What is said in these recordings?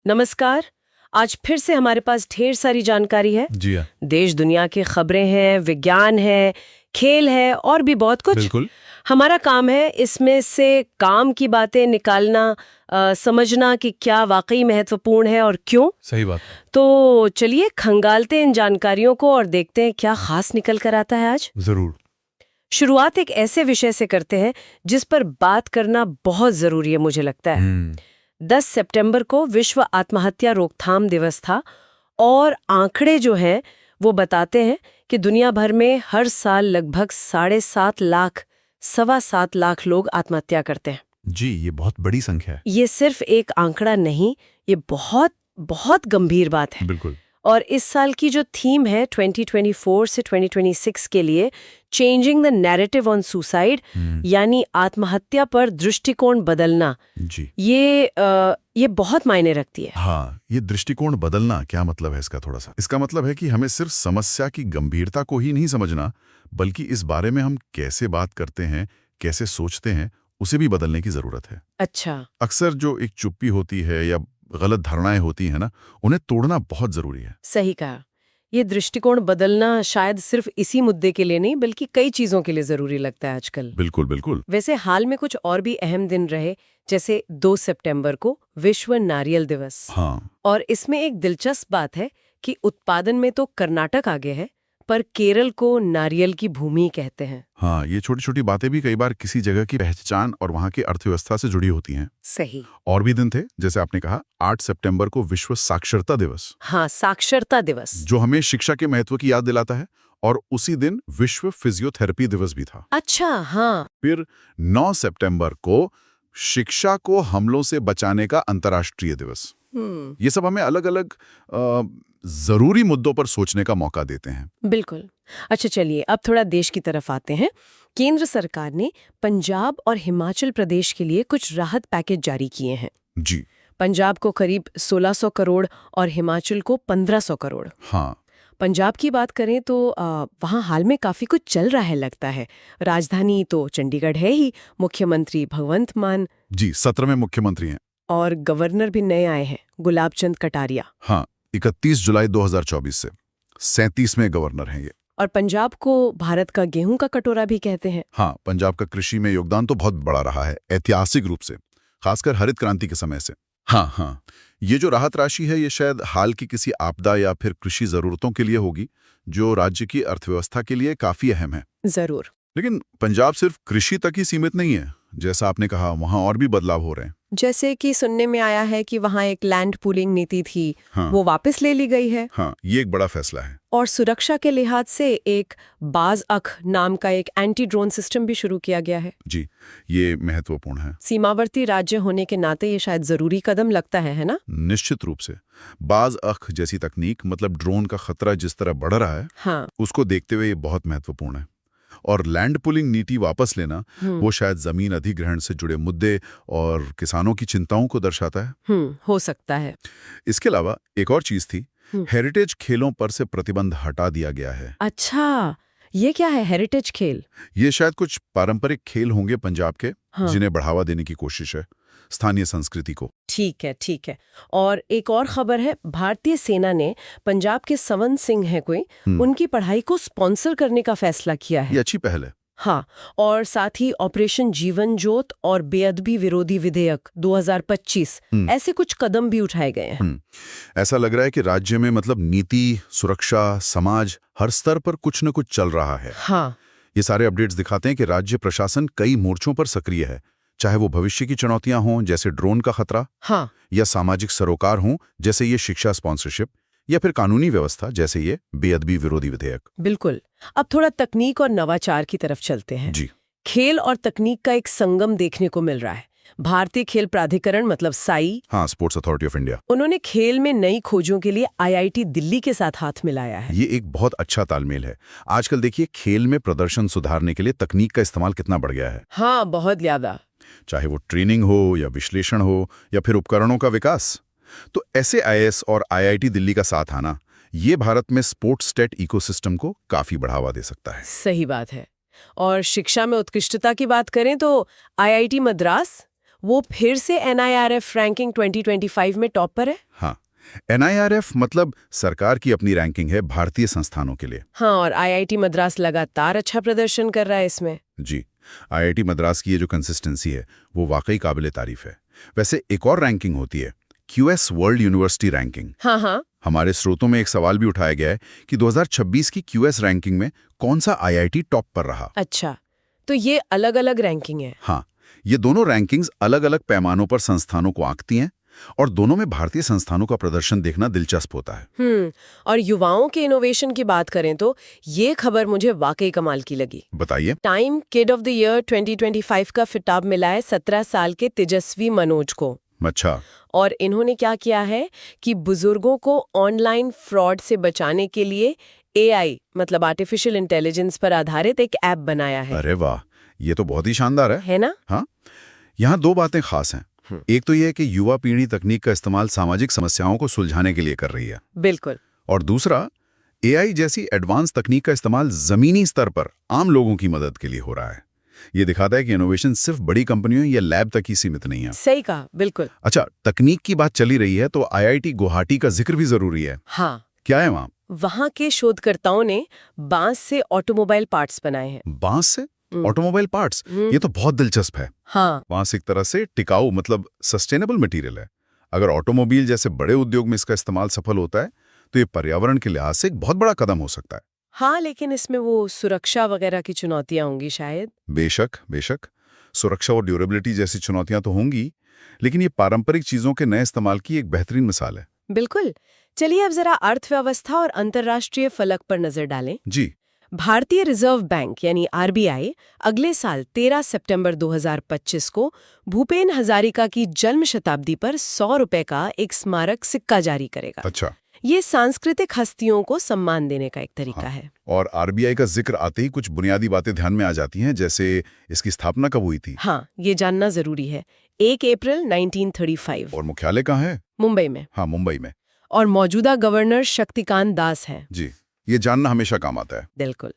नमस्कार। आज फिर से हमारे पास ढेर सारी जानकारी है। जी हाँ, देश दुनिया की खबरें हैं, विज्ञान है, खेल है और भी बहुत कुछ। बिल्कुल। हमारा काम है इसमें से काम की बातें निकालना, समझना कि क्या वाकई महत्वपूर्ण है और क्यों। सही बात। तो चलिए खंगालते हैं इन जानकारियों को और देखते हैं क्या खास निकल कर आता है आज। जरूर। शुरुआत एक ऐसे विषय से करते हैं जिस पर बात करना बहुत जरूरी है, मुझे लगता है। 10 सितंबर को विश्व आत्महत्या रोकथाम दिवस था और आंकड़े जो हैं वो बताते हैं कि दुनिया भर में हर साल लगभग 7.5 लाख, 7.25 लाख लोग आत्महत्या करते हैं। जी, ये बहुत बड़ी संख्या है। ये सिर्फ एक आंकड़ा नहीं, ये बहुत बहुत गंभीर बात है। बिल्कुल। और इस साल की जो थीम है 2024 से 2026 के लिए, changing the narrative on suicide, यानी आत्महत्या पर दृष्टिकोण बदलना, जी ये बहुत मायने रखती है। हाँ, ये दृष्टिकोण बदलना क्या मतलब है इसका? थोड़ा सा इसका मतलब है कि हमें सिर्फ समस्या की गंभीरता को ही नहीं समझना, बल्कि इस बारे में हम कैसे बात करते हैं, कैसे सोचते हैं, उसे भी बदलने की जरूरत है। अच्छा। अक्सर जो एक चुप्पी होती है या गलत धारणाएं होती हैं ना, उन्हें तोड़ना बहुत जरूरी है। सही कहा। ये दृष्टिकोण बदलना शायद सिर्फ इसी मुद्दे के लिए नहीं बल्कि कई चीजों के लिए जरूरी लगता है आजकल। बिल्कुल बिल्कुल। वैसे हाल में कुछ और भी अहम दिन रहे, जैसे 2 सितंबर को विश्व नारियल दिवस। हाँ। और इसमें एक दिलचस्प बात है कि उत्पादन में तो कर्नाटक आगे है, पर केरल को नारियल की भूमि कहते हैं। हाँ, ये छोटी छोटी बातें भी कई बार किसी जगह की पहचान और वहाँ की अर्थव्यवस्था से जुड़ी होती हैं। सही। और भी दिन थे, जैसे आपने कहा 8 सितंबर को विश्व साक्षरता दिवस, हाँ, साक्षरता दिवस। जो हमें शिक्षा के महत्व की याद दिलाता है। और उसी दिन विश्व फिजियोथेरेपी दिवस भी था। अच्छा, हाँ। फिर 9 सितंबर को शिक्षा को हमलों से बचाने का अंतर्राष्ट्रीय दिवस। ये सब हमें अलग अलग जरूरी मुद्दों पर सोचने का मौका देते हैं। बिल्कुल। अच्छा, चलिए अब थोड़ा देश की तरफ आते हैं। केंद्र सरकार ने पंजाब और हिमाचल प्रदेश के लिए कुछ राहत पैकेज जारी किए हैं। जी पंजाब को करीब 1600 करोड़ और हिमाचल को 1500 करोड़। हाँ। पंजाब की बात करें तो वहाँ हाल में काफी कुछ चल रहा है लगता है। राजधानी तो चंडीगढ़ है ही, मुख्यमंत्री भगवंत मान जी, 17वें मुख्यमंत्री हैं। और गवर्नर भी नए आए हैं, गुलाब चंद कटारिया। हाँ, 31 जुलाई 2024 से 37वें गवर्नर हैं ये। और पंजाब को भारत का गेहूं का कटोरा भी कहते हैं। हाँ, पंजाब का कृषि में योगदान तो बहुत बड़ा रहा है, ऐतिहासिक रूप से, खासकर हरित क्रांति के समय से। हाँ, ये जो राहत राशि है, ये शायद हाल की किसी आपदा या फिर कृषि जरूरतों के लिए होगी, जो राज्य की अर्थव्यवस्था के लिए काफी अहम है। जरूर। लेकिन पंजाब सिर्फ कृषि तक ही सीमित नहीं है। जैसा आपने कहा, वहाँ और भी बदलाव हो रहे हैं। जैसे कि सुनने में आया है कि वहाँ एक लैंड पूलिंग नीति थी, हाँ। वो वापस ले ली गई है। हाँ, ये एक बड़ा फैसला है। और सुरक्षा के लिहाज से एक बाज अख नाम का एक एंटी ड्रोन सिस्टम भी शुरू किया गया है। जी, ये महत्वपूर्ण है। सीमावर्ती राज्य होने के नाते ये शायद जरूरी कदम लगता है ना? निश्चित रूप से। बाज अख जैसी तकनीक, मतलब ड्रोन का खतरा जिस तरह बढ़ रहा है, हाँ। उसको देखते हुए ये बहुत महत्वपूर्ण है। और लैंड पुलिंग नीति वापस लेना, वो शायद जमीन अधिग्रहण से जुड़े मुद्दे और किसानों की चिंताओं को दर्शाता है। हो सकता है। इसके अलावा एक और चीज थी, हेरिटेज खेलों पर से प्रतिबंध हटा दिया गया है। अच्छा, ये क्या है हेरिटेज खेल? ये शायद कुछ पारंपरिक खेल होंगे पंजाब के, हाँ। जिन्हें बढ़ावा देने की कोशिश है, स्थानीय संस्कृति को। ठीक है, ठीक है। और एक और खबर है, भारतीय सेना ने पंजाब के सवन सिंह है कोई, उनकी पढ़ाई को स्पॉन्सर करने का फैसला किया है। ये अच्छी पहल है। हाँ, और साथ ही ऑपरेशन जीवन ज्योत और बेअदबी विरोधी विधेयक 2025, ऐसे कुछ कदम भी उठाए गए हैं। ऐसा लग रहा है कि राज्य में मतलब नीति, सुरक्षा, समाज, हर स्तर पर कुछ न कुछ चल रहा है। हाँ। ये सारे अपडेट्स दिखाते हैं कि राज्य प्रशासन कई मोर्चों पर सक्रिय है, चाहे वो भविष्य की चुनौतियां हों जैसे ड्रोन का खतरा, हाँ, या सामाजिक सरोकार हों जैसे ये शिक्षा स्पॉन्सरशिप, या फिर कानूनी व्यवस्था जैसे ये बेअदबी विरोधी विधेयक। बिल्कुल। अब थोड़ा तकनीक और नवाचार की तरफ चलते हैं। जी। खेल और तकनीक का एक संगम देखने को मिल रहा है। भारतीय खेल प्राधिकरण मतलब साई, हाँ, स्पोर्ट्स अथॉरिटी ऑफ इंडिया, उन्होंने खेल में नई खोजों के लिए आईआईटी दिल्ली के साथ हाथ मिलाया है। ये एक बहुत अच्छा तालमेल है। आजकल देखिए, खेल में प्रदर्शन सुधारने के लिए तकनीक का इस्तेमाल कितना बढ़ गया है। हाँ, बहुत ज्यादा। चाहे वो ट्रेनिंग हो या विश्लेषण हो या फिर उपकरणों का विकास। तो ऐसे आईएएस और आईआईटी दिल्ली का साथ आना, ये भारत में स्पोर्ट्स टेट इकोसिस्टम को काफी बढ़ावा दे सकता है। सही बात है। और शिक्षा में उत्कृष्टता की बात करें तो आईआईटी मद्रास, वो फिर से NIRF रैंकिंग 2025 में टॉप पर है। हाँ, NIRF मतलब सरकार की अपनी रैंकिंग है भारतीय संस्थानों के लिए। हाँ, और IIT मद्रास लगातार अच्छा प्रदर्शन कर रहा है इसमें। जी, IIT मद्रास की ये जो कंसिस्टेंसी है वो वाकई काबिले तारीफ है। वैसे एक और रैंकिंग होती है, QS वर्ल्ड यूनिवर्सिटी रैंकिंग। हाँ। हमारे स्रोतों में एक सवाल भी उठाया गया है कि 2026 की QS रैंकिंग में कौन सा IIT टॉप पर रहा। अच्छा, तो ये अलग अलग रैंकिंग है। हाँ, ये दोनों रैंकिंग्स अलग अलग पैमानों पर संस्थानों को आंकती हैं और दोनों में भारतीय संस्थानों का प्रदर्शन देखना दिलचस्प होता है। और युवाओं के इनोवेशन की बात करें तो ये खबर मुझे वाकई कमाल की लगी। बताइए। Time kid of the year 2025 का खिताब मिला है 17 साल के तेजस्वी मनोज को। अच्छा। और इन्होंने क्या किया है कि बुजुर्गों को ऑनलाइन फ्रॉड से बचाने के लिए AI मतलब आर्टिफिशियल इंटेलिजेंस पर आधारित एक ऐप बनाया है। अरे वाह, ये तो बहुत ही शानदार है ना? हाँ, यहाँ दो बातें खास हैं। एक तो यह कि युवा पीढ़ी तकनीक का इस्तेमाल सामाजिक समस्याओं को सुलझाने के लिए कर रही है। बिल्कुल। और दूसरा, AI जैसी एडवांस तकनीक का इस्तेमाल जमीनी स्तर पर आम लोगों की मदद के लिए हो रहा है। ये दिखाता है कि इनोवेशन सिर्फ बड़ी कंपनियों या लैब तक ही सीमित नहीं है। सही कहा, बिल्कुल। अच्छा, तकनीक की बात चली रही है तो IIT गुवाहाटी का जिक्र भी जरूरी है। हाँ। क्या है वहाँ? वहाँ के शोधकर्ताओं ने बांस से ऑटोमोबाइल पार्ट्स बनाए हैं। बांस से ऑटोमोबाइल पार्ट्स? ये तो बहुत दिलचस्प है। हाँ। बांस एक तरह से टिकाऊ मतलब सस्टेनेबल मटेरियल है। अगर ऑटोमोबाइल जैसे बड़े उद्योग में इसका इस्तेमाल सफल होता है तो ये पर्यावरण के लिहाज से एक बहुत बड़ा कदम हो सकता है। हाँ, लेकिन इसमें वो सुरक्षा वगैरह की चुनौतियां होंगी शायद। बेशक सुरक्षा और ड्यूरेबिलिटी जैसी चुनौतियां तो होंगी, लेकिन ये पारंपरिक चीजों के नए इस्तेमाल की एक बेहतरीन मिसाल है। बिल्कुल। चलिए अब जरा अर्थव्यवस्था और अंतर्राष्ट्रीय फलक पर नजर डालें। जी। भारतीय रिजर्व बैंक यानी RBI अगले साल 13 सितंबर 2025 को भूपेन हजारिका की जन्म शताब्दी पर 100 रुपए का एक स्मारक सिक्का जारी करेगा। अच्छा। ये सांस्कृतिक हस्तियों को सम्मान देने का एक तरीका है। और RBI का जिक्र आते ही कुछ बुनियादी बातें ध्यान में आ जाती हैं, जैसे इसकी स्थापना कब हुई थी? हाँ, ये जानना जरूरी है। 1 अप्रैल 1935। और मुख्यालय कहाँ है? मुंबई में। हाँ, मुंबई में। और मौजूदा गवर्नर शक्तिकांत दास हैं। जी, ये जानना हमेशा काम आता है। बिल्कुल।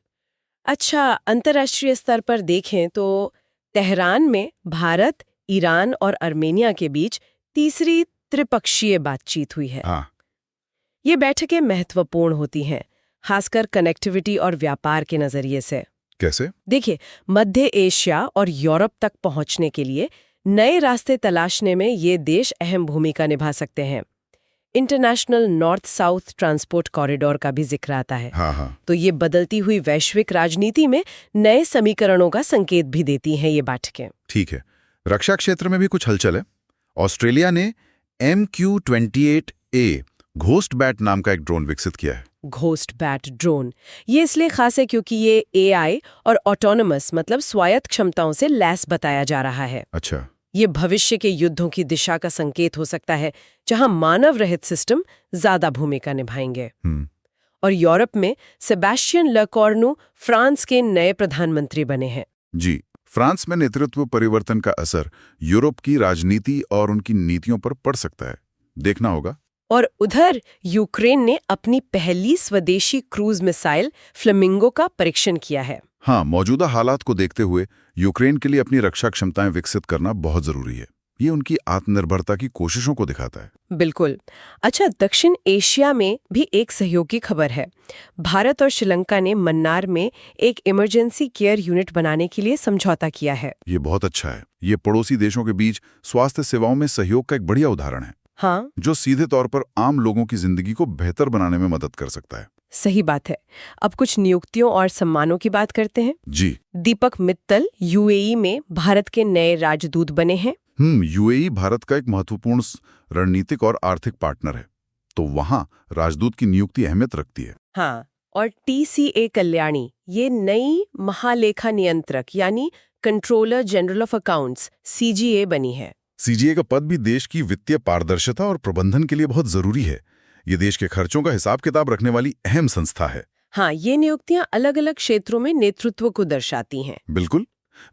अच्छा, अंतर्राष्ट्रीय स्तर पर देखें तो तेहरान में भारत, ईरान और अर्मेनिया के बीच तीसरी त्रिपक्षीय बातचीत हुई है। हाँ। ये बैठकें महत्वपूर्ण होती हैं, खासकर कनेक्टिविटी और व्यापार के नजरिए से। कैसे? देखिए, मध्य एशिया और यूरोप तक पहुंचने के लिए नए रास्ते तलाशने में ये देश अहम भूमिका निभा सकते हैं। International north south transport corridor का भी जिक्र आता है। हाँ। तो ये बदलती हुई वैश्विक राजनीति में नए समीकरणों का संकेत भी देती हैं ये बैठकें। ठीक है। रक्षा क्षेत्र में भी कुछ हलचल है। ऑस्ट्रेलिया ने MQ-28A घोस्ट बैट नाम का एक ड्रोन विकसित किया है। घोस्ट बैट ड्रोन ये इसलिए खास है क्योंकि ये AI और ऑटोनमस मतलब स्वायत्त क्षमताओं से लैस बताया जा रहा है। अच्छा। ये भविष्य के युद्धों की दिशा का संकेत हो सकता है, जहां मानव रहित सिस्टम ज्यादा भूमिका निभाएंगे। और यूरोप में सेबेस्टियन लेकॉर्नु फ्रांस के नए प्रधानमंत्री बने हैं। जी, फ्रांस में नेतृत्व परिवर्तन का असर यूरोप की राजनीति और उनकी नीतियों पर पड़ सकता है, देखना होगा। और उधर यूक्रेन ने अपनी पहली स्वदेशी क्रूज मिसाइल फ्लेमिंगो का परीक्षण किया है। हाँ, मौजूदा हालात को देखते हुए यूक्रेन के लिए अपनी रक्षा क्षमताएं विकसित करना बहुत जरूरी है। ये उनकी आत्मनिर्भरता की कोशिशों को दिखाता है। बिल्कुल। अच्छा, दक्षिण एशिया में भी एक सहयोगी खबर है। भारत और श्रीलंका ने मन्नार में एक इमरजेंसी केयर यूनिट बनाने के लिए समझौता किया है। ये बहुत अच्छा है। ये पड़ोसी देशों के बीच स्वास्थ्य सेवाओं में सहयोग का एक बढ़िया उदाहरण है। हाँ, जो सीधे तौर पर आम लोगों की जिंदगी को बेहतर बनाने में मदद कर सकता है। सही बात है। अब कुछ नियुक्तियों और सम्मानों की बात करते हैं। जी। दीपक मित्तल UAE में भारत के नए राजदूत बने हैं। UAE भारत का एक महत्वपूर्ण रणनीतिक और आर्थिक पार्टनर है, तो वहाँ राजदूत की नियुक्ति अहमियत रखती है। हाँ, और TCA कल्याणी ये नई महालेखा नियंत्रक यानी controller general of accounts CGA बनी है। CGA का पद भी देश की वित्तीय पारदर्शिता और प्रबंधन के लिए बहुत जरूरी है। ये देश के खर्चों का हिसाब किताब रखने वाली अहम संस्था है। हाँ, ये नियुक्तियां अलग अलग क्षेत्रों में नेतृत्व को दर्शाती हैं। बिल्कुल।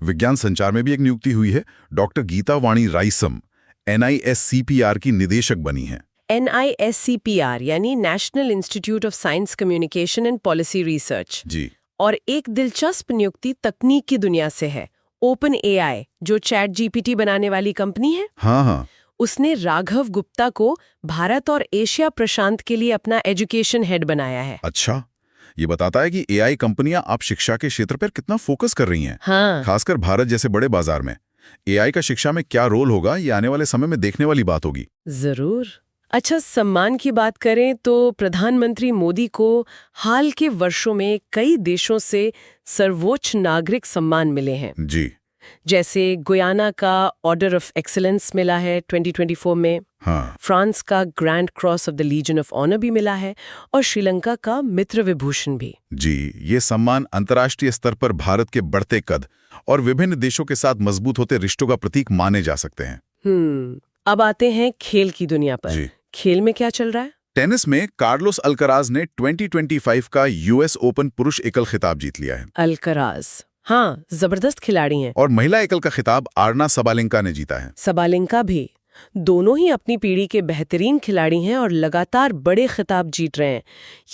विज्ञान संचार में भी एक नियुक्ति हुई है। डॉक्टर गीता वाणी राइसम NISCPR की निदेशक बनी हैं। NISCPR यानी National Institute of Science Communication and Policy Research. जी। और एक दिलचस्प नियुक्ति तकनीक की दुनिया से है। ओपन एआई जो चैट जीपीटी बनाने वाली कंपनी है, हाँ हाँ, उसने राघव गुप्ता को भारत और एशिया प्रशांत के लिए अपना एजुकेशन हेड बनाया है। अच्छा, ये बताता है कि एआई कंपनियां आप शिक्षा के क्षेत्र पर कितना फोकस कर रही हैं। हाँ, खासकर भारत जैसे बड़े बाजार में एआई का शिक्षा में क्या रोल होगा, ये आने वाले समय में देखने वाली बात होगी। जरूर। अच्छा, सम्मान की बात करें तो प्रधानमंत्री मोदी को हाल के वर्षों में कई देशों से सर्वोच्च नागरिक सम्मान मिले हैं। जी जैसे गुयाना का ऑर्डर ऑफ एक्सीलेंस मिला है 2024 में, हाँ, फ्रांस का grand cross of the legion of honour भी मिला है और श्रीलंका का मित्र विभूषण भी। जी, ये सम्मान अंतर्राष्ट्रीय स्तर पर भारत के बढ़ते कद और विभिन्न देशों के साथ मजबूत होते रिश्तों का प्रतीक माने जा सकते हैं। अब आते हैं खेल की दुनिया पर। जी। खेल में क्या चल रहा है? टेनिस में कार्लोस अल्कराज ने 2025 का यूएस ओपन पुरुष एकल खिताब जीत लिया है अल्कराज, हाँ, जबरदस्त खिलाड़ी हैं। और महिला एकल का खिताब आर्ना सबालेंका ने जीता है। सबालेंका भी। दोनों ही अपनी पीढ़ी के बेहतरीन खिलाड़ी हैं और लगातार बड़े खिताब जीत रहे हैं।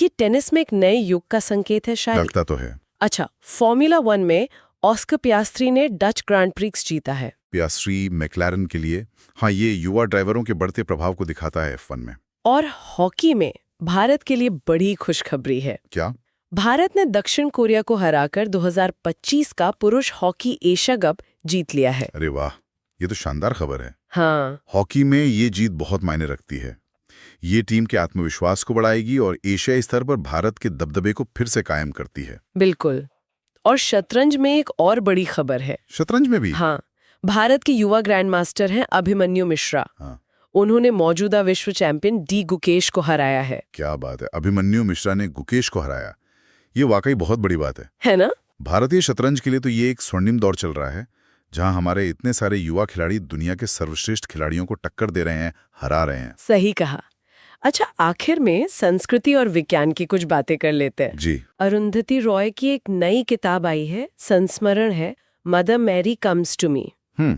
ये टेनिस में एक नए युग का संकेत है शायद। लगता तो है। अच्छा, फॉर्मूला 1 में ऑस्कर पियास्त्री ने डच ग्रांड प्रिक्स जीता है। पियास्ट्री मैक्लारन के लिए, हाँ, ये युवा ड्राइवरों के बढ़ते प्रभाव को दिखाता है F1 में। और हॉकी में भारत के लिए बड़ी खुशखबरी है। क्या? भारत ने दक्षिण कोरिया को हराकर 2025 का पुरुष हॉकी एशिया कप जीत लिया है। अरे वाह, ये तो शानदार खबर है। हाँ, हॉकी में ये जीत बहुत मायने रखती है। ये टीम के आत्मविश्वास को बढ़ाएगी और एशियाई स्तर पर भारत के दबदबे को फिर से कायम करती है। बिल्कुल। और शतरंज में एक और बड़ी खबर है। शतरंज में भी? हाँ, भारत के युवा ग्रैंड मास्टर हैं अभिमन्यु मिश्रा। हाँ। उन्होंने मौजूदा विश्व चैंपियन डी गुकेश को हराया है। क्या बात है, अभिमन्यु मिश्रा ने गुकेश को हराया। ये वाकई बहुत बड़ी बात है ना? भारतीय शतरंज के लिए तो ये एक स्वर्णिम दौर चल रहा है, जहां हमारे इतने सारे युवा खिलाड़ी दुनिया के सर्वश्रेष्ठ खिलाड़ियों को टक्कर दे रहे हैं, हरा रहे हैं। सही कहा। अच्छा, आखिर में संस्कृति और विज्ञान की कुछ बातें कर लेते हैं। जी। अरुंधति रॉय की एक नई किताब आई है, संस्मरण है, mother Mary comes to me.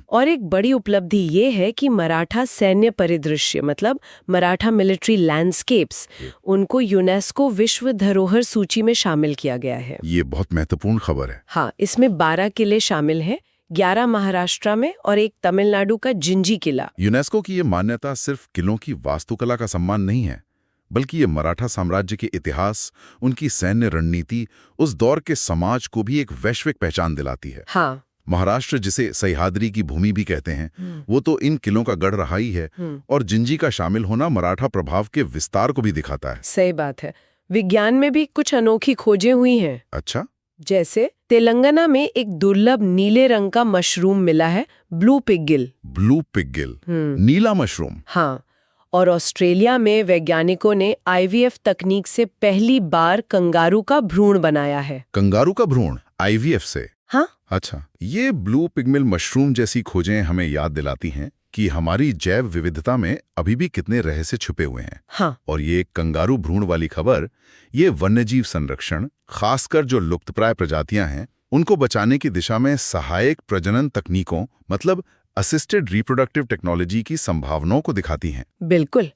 और एक बड़ी उपलब्धि ये है कि मराठा सैन्य परिदृश्य, मतलब मराठा मिलिट्री लैंडस्केप्स, उनको यूनेस्को विश्व धरोहर सूची में शामिल किया गया है। ये बहुत महत्वपूर्ण खबर है। हाँ, इसमें 12 किले शामिल हैं, 11 महाराष्ट्र में और एक तमिलनाडु का जिंजी किला। यूनेस्को की ये मान्यता सिर्फ किलों की वास्तुकला का सम्मान नहीं है, बल्कि ये मराठा साम्राज्य के इतिहास, उनकी सैन्य रणनीति, उस दौर के समाज को भी एक वैश्विक पहचान दिलाती है। हाँ। महाराष्ट्र, जिसे सह्याद्री की भूमि भी कहते हैं, वो तो इन किलों का गढ़ रहा ही है, और जिंजी का शामिल होना मराठा प्रभाव के विस्तार को भी दिखाता है। सही बात है। विज्ञान में भी कुछ अनोखी खोजें हुई हैं। अच्छा? जैसे तेलंगाना में एक दुर्लभ नीले रंग का मशरूम मिला है, ब्लू पिगिल। ब्लू पिगिल, नीला मशरूम। हाँ। और ऑस्ट्रेलिया में वैज्ञानिकों ने आईवीएफ तकनीक से पहली बार कंगारू का भ्रूण बनाया है। कंगारू का भ्रूण आईवीएफ से? हाँ। अच्छा, ये ब्लू पिगमिल मशरूम जैसी खोजें हमें याद दिलाती हैं कि हमारी जैव विविधता में अभी भी कितने रहस्य छुपे हुए हैं। हाँ। और ये कंगारू भ्रूण वाली खबर, ये वन्यजीव संरक्षण, खासकर जो लुप्तप्राय प्रजातियां हैं, उनको बचाने की दिशा में सहायक प्रजनन तकनीकों, मतलब असिस्टेड रिप्रोडक्टिव टेक्नोलॉजी की संभावनाओं को दिखाती हैं। बिल्कुल।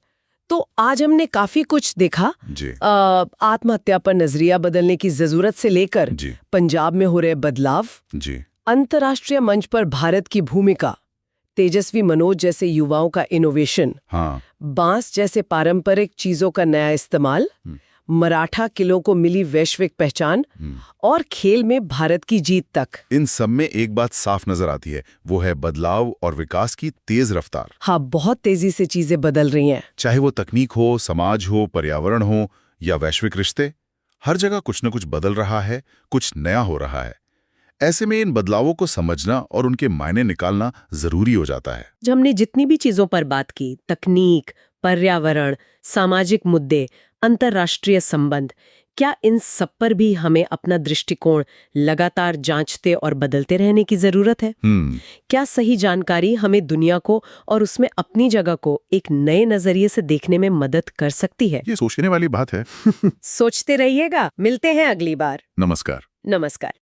तो आज हमने काफी कुछ देखा। जी। आत्महत्या पर नजरिया बदलने की जरूरत से लेकर जी। पंजाब में हो रहे बदलाव, जी। अंतर्राष्ट्रीय मंच पर भारत की भूमिका, तेजस्वी मनोज जैसे युवाओं का इनोवेशन, हाँ। बांस जैसे पारंपरिक चीजों का नया इस्तेमाल, मराठा किलों को मिली वैश्विक पहचान, और खेल में भारत की जीत तक। इन सब में एक बात साफ नजर आती है, वो है बदलाव और विकास की तेज रफ्तार। हाँ, बहुत तेजी से चीजें बदल रही हैं। चाहे वो तकनीक हो, समाज हो, पर्यावरण हो या वैश्विक रिश्ते, हर जगह कुछ न कुछ बदल रहा है, कुछ नया हो रहा है। ऐसे में इन बदलावों को समझना और उनके मायने निकालना जरूरी हो जाता है। जब हमने जितनी भी चीजों पर बात की, तकनीक, पर्यावरण, सामाजिक मुद्दे, अंतर्राष्ट्रीय संबंध, क्या इन सब पर भी हमें अपना दृष्टिकोण लगातार जांचते और बदलते रहने की जरूरत है? क्या सही जानकारी हमें दुनिया को और उसमें अपनी जगह को एक नए नजरिए से देखने में मदद कर सकती है? ये सोचने वाली बात है। सोचते रहिएगा। मिलते हैं अगली बार। नमस्कार। नमस्कार।